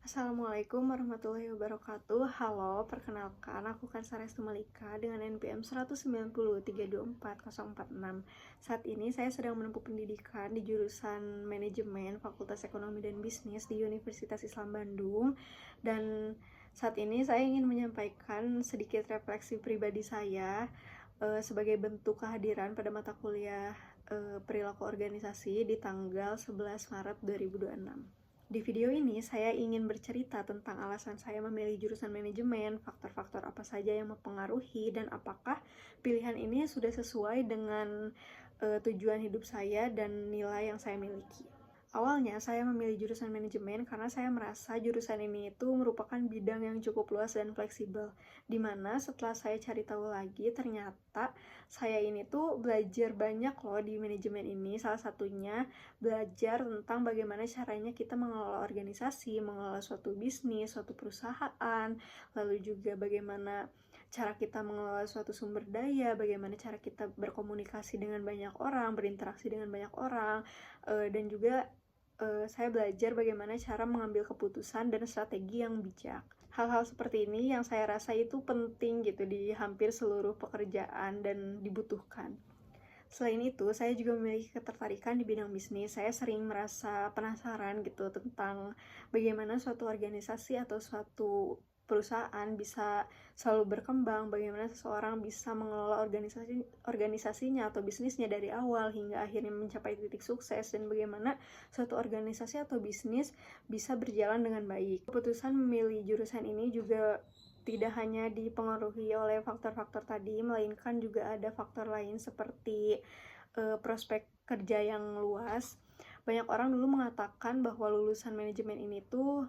Assalamualaikum warahmatullahi wabarakatuh. Halo, perkenalkan aku Kansa Restu Malika dengan NPM 190324046. Saat ini saya sedang menempuh pendidikan di jurusan Manajemen Fakultas Ekonomi dan Bisnis di Universitas Islam Bandung. Dan saat ini saya ingin menyampaikan sedikit refleksi pribadi saya sebagai bentuk kehadiran pada mata kuliah perilaku organisasi di tanggal 11 Maret 2026. Di video ini, saya ingin bercerita tentang alasan saya memilih jurusan manajemen, faktor-faktor apa saja yang mempengaruhi, dan apakah pilihan ini sudah sesuai dengan tujuan hidup saya dan nilai yang saya miliki. Awalnya, saya memilih jurusan manajemen karena saya merasa jurusan ini itu merupakan bidang yang cukup luas dan fleksibel. Dimana setelah saya cari tahu lagi, ternyata saya ini tuh belajar banyak loh di manajemen ini. Salah satunya belajar tentang bagaimana caranya kita mengelola organisasi, mengelola suatu bisnis, suatu perusahaan, lalu juga bagaimana cara kita mengelola suatu sumber daya, bagaimana cara kita berkomunikasi dengan banyak orang, berinteraksi dengan banyak orang, dan juga saya belajar bagaimana cara mengambil keputusan dan strategi yang bijak. Hal-hal seperti ini yang saya rasa itu penting gitu di hampir seluruh pekerjaan dan dibutuhkan. Selain itu, saya juga memiliki ketertarikan di bidang bisnis. Saya sering merasa penasaran gitu tentang bagaimana suatu organisasi atau suatu perusahaan bisa selalu berkembang, bagaimana seseorang bisa mengelola organisasinya atau bisnisnya dari awal hingga akhirnya mencapai titik sukses, dan bagaimana suatu organisasi atau bisnis bisa berjalan dengan baik. Keputusan memilih jurusan ini juga tidak hanya dipengaruhi oleh faktor-faktor tadi, melainkan juga ada faktor lain seperti prospek kerja yang luas. Banyak orang dulu mengatakan bahwa lulusan manajemen ini tuh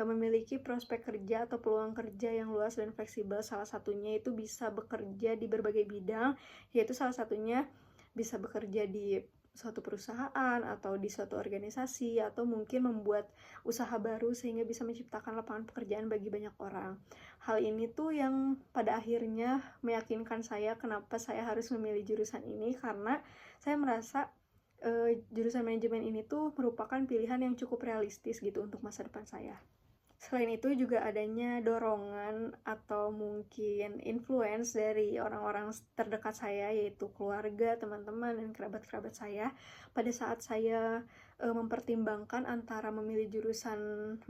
memiliki prospek kerja atau peluang kerja yang luas dan fleksibel. Salah satunya itu bisa bekerja di berbagai bidang, yaitu salah satunya bisa bekerja di suatu perusahaan atau di suatu organisasi, atau mungkin membuat usaha baru sehingga bisa menciptakan lapangan pekerjaan bagi banyak orang. Hal ini tuh yang pada akhirnya meyakinkan saya kenapa saya harus memilih jurusan ini, karena saya merasa jurusan manajemen ini tuh merupakan pilihan yang cukup realistis gitu untuk masa depan saya. Selain itu juga adanya dorongan atau mungkin influence dari orang-orang terdekat saya, yaitu keluarga, teman-teman, dan kerabat-kerabat saya. Pada saat saya mempertimbangkan antara memilih jurusan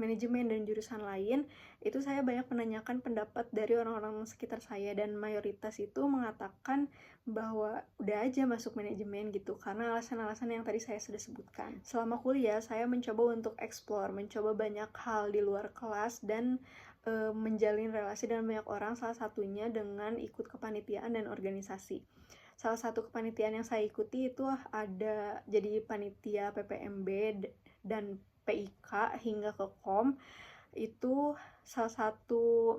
manajemen dan jurusan lain, itu saya banyak menanyakan pendapat dari orang-orang sekitar saya, dan mayoritas itu mengatakan bahwa udah aja masuk manajemen gitu, karena alasan-alasan yang tadi saya sudah sebutkan. Selama kuliah, saya mencoba untuk explore, mencoba banyak hal di luar kelas, dan menjalin relasi dengan banyak orang, salah satunya dengan ikut kepanitiaan dan organisasi. Salah satu kepanitiaan yang saya ikuti itu ada jadi panitia PPMB dan PIK hingga ke KOM. Itu salah satu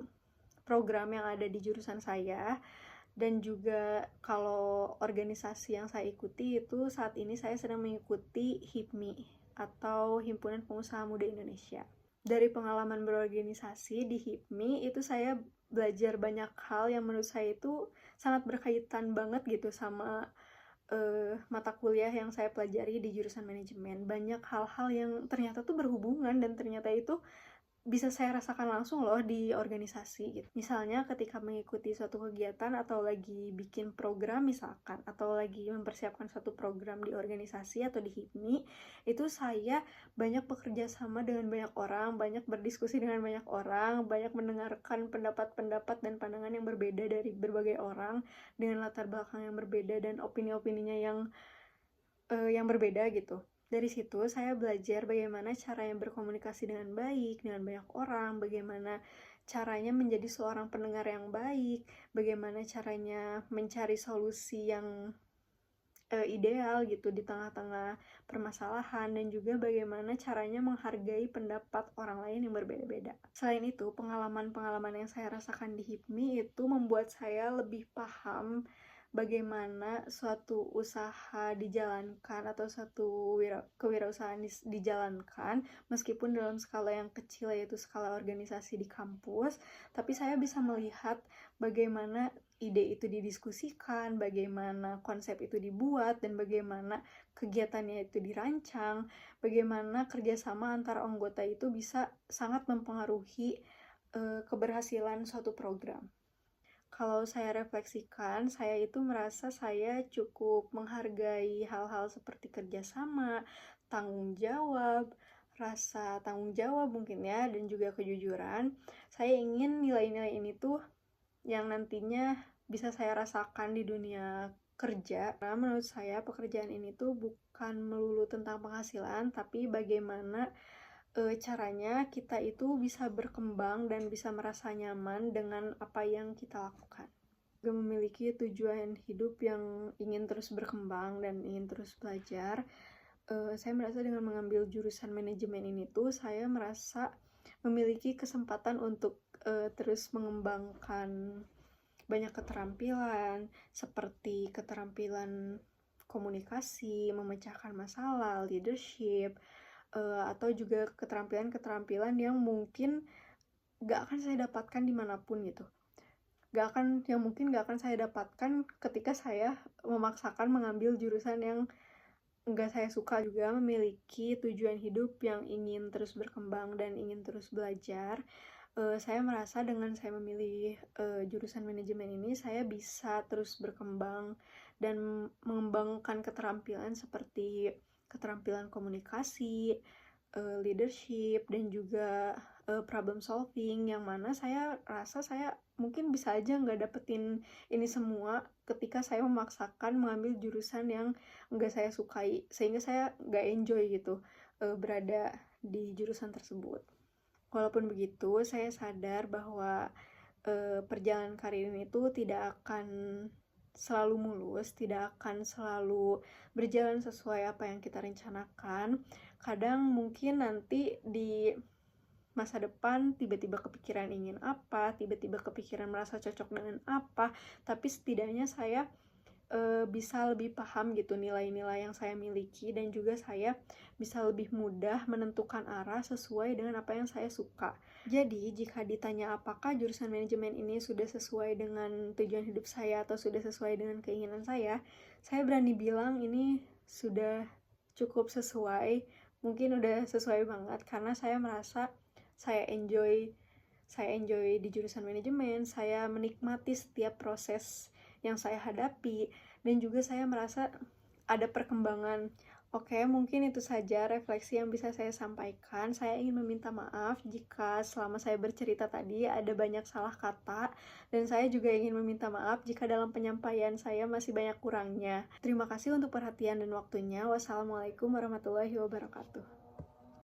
program yang ada di jurusan saya. Dan juga kalau organisasi yang saya ikuti itu saat ini saya sedang mengikuti HIPMI atau Himpunan Pengusaha Muda Indonesia. Dari pengalaman berorganisasi di HIPMI itu saya belajar banyak hal yang menurut saya itu sangat berkaitan banget gitu sama mata kuliah yang saya pelajari di jurusan manajemen. Banyak hal-hal yang ternyata tuh berhubungan dan ternyata itu bisa saya rasakan langsung loh di organisasi gitu. Misalnya ketika mengikuti suatu kegiatan atau lagi bikin program misalkan, atau lagi mempersiapkan suatu program di organisasi atau di HIPMI, itu saya banyak bekerja sama dengan banyak orang, banyak berdiskusi dengan banyak orang, banyak mendengarkan pendapat-pendapat dan pandangan yang berbeda dari berbagai orang dengan latar belakang yang berbeda dan opini-opininya yang berbeda gitu. Dari situ saya belajar bagaimana caranya berkomunikasi dengan baik dengan banyak orang, bagaimana caranya menjadi seorang pendengar yang baik, bagaimana caranya mencari solusi yang ideal gitu di tengah-tengah permasalahan, dan juga bagaimana caranya menghargai pendapat orang lain yang berbeda-beda. Selain itu, pengalaman-pengalaman yang saya rasakan di HIPMI itu membuat saya lebih paham bagaimana suatu usaha dijalankan atau suatu kewirausahaan dijalankan meskipun dalam skala yang kecil, yaitu skala organisasi di kampus, tapi saya bisa melihat bagaimana ide itu didiskusikan, bagaimana konsep itu dibuat, dan bagaimana kegiatannya itu dirancang, bagaimana kerjasama antar anggota itu bisa sangat mempengaruhi keberhasilan suatu program. Kalau saya refleksikan, saya itu merasa saya cukup menghargai hal-hal seperti kerjasama, tanggung jawab, rasa tanggung jawab mungkin ya, dan juga kejujuran. Saya ingin nilai-nilai ini tuh yang nantinya bisa saya rasakan di dunia kerja. Karena menurut saya pekerjaan ini tuh bukan melulu tentang penghasilan, tapi bagaimana caranya kita itu bisa berkembang dan bisa merasa nyaman dengan apa yang kita lakukan. Juga memiliki tujuan hidup yang ingin terus berkembang dan ingin terus belajar. Saya merasa dengan mengambil jurusan manajemen ini tuh saya merasa memiliki kesempatan untuk terus mengembangkan banyak keterampilan seperti keterampilan komunikasi, memecahkan masalah, leadership, atau juga keterampilan-keterampilan yang mungkin gak akan saya dapatkan dimanapun gitu. Yang mungkin gak akan saya dapatkan ketika saya memaksakan mengambil jurusan yang gak saya suka. Juga memiliki tujuan hidup yang ingin terus berkembang dan ingin terus belajar. Saya merasa dengan saya memilih jurusan manajemen ini, saya bisa terus berkembang dan mengembangkan keterampilan seperti keterampilan komunikasi, leadership, dan juga problem solving, yang mana saya rasa saya mungkin bisa aja nggak dapetin ini semua ketika saya memaksakan mengambil jurusan yang nggak saya sukai, sehingga saya nggak enjoy gitu berada di jurusan tersebut. Walaupun begitu, saya sadar bahwa perjalanan karir ini tuh tidak akan selalu mulus, tidak akan selalu berjalan sesuai apa yang kita rencanakan. Kadang mungkin nanti di masa depan tiba-tiba kepikiran ingin apa, tiba-tiba kepikiran merasa cocok dengan apa, tapi setidaknya saya bisa lebih paham gitu nilai-nilai yang saya miliki, dan juga saya bisa lebih mudah menentukan arah sesuai dengan apa yang saya suka. Jadi jika ditanya apakah jurusan manajemen ini sudah sesuai dengan tujuan hidup saya atau sudah sesuai dengan keinginan saya berani bilang ini sudah cukup sesuai, mungkin udah sesuai banget, karena saya merasa saya enjoy di jurusan manajemen, saya menikmati setiap proses yang saya hadapi, dan juga saya merasa ada perkembangan. Oke, mungkin itu saja refleksi yang bisa saya sampaikan. Saya ingin meminta maaf jika selama saya bercerita tadi ada banyak salah kata, dan saya juga ingin meminta maaf jika dalam penyampaian saya masih banyak kurangnya. Terima kasih untuk perhatian dan waktunya. Wassalamualaikum warahmatullahi wabarakatuh.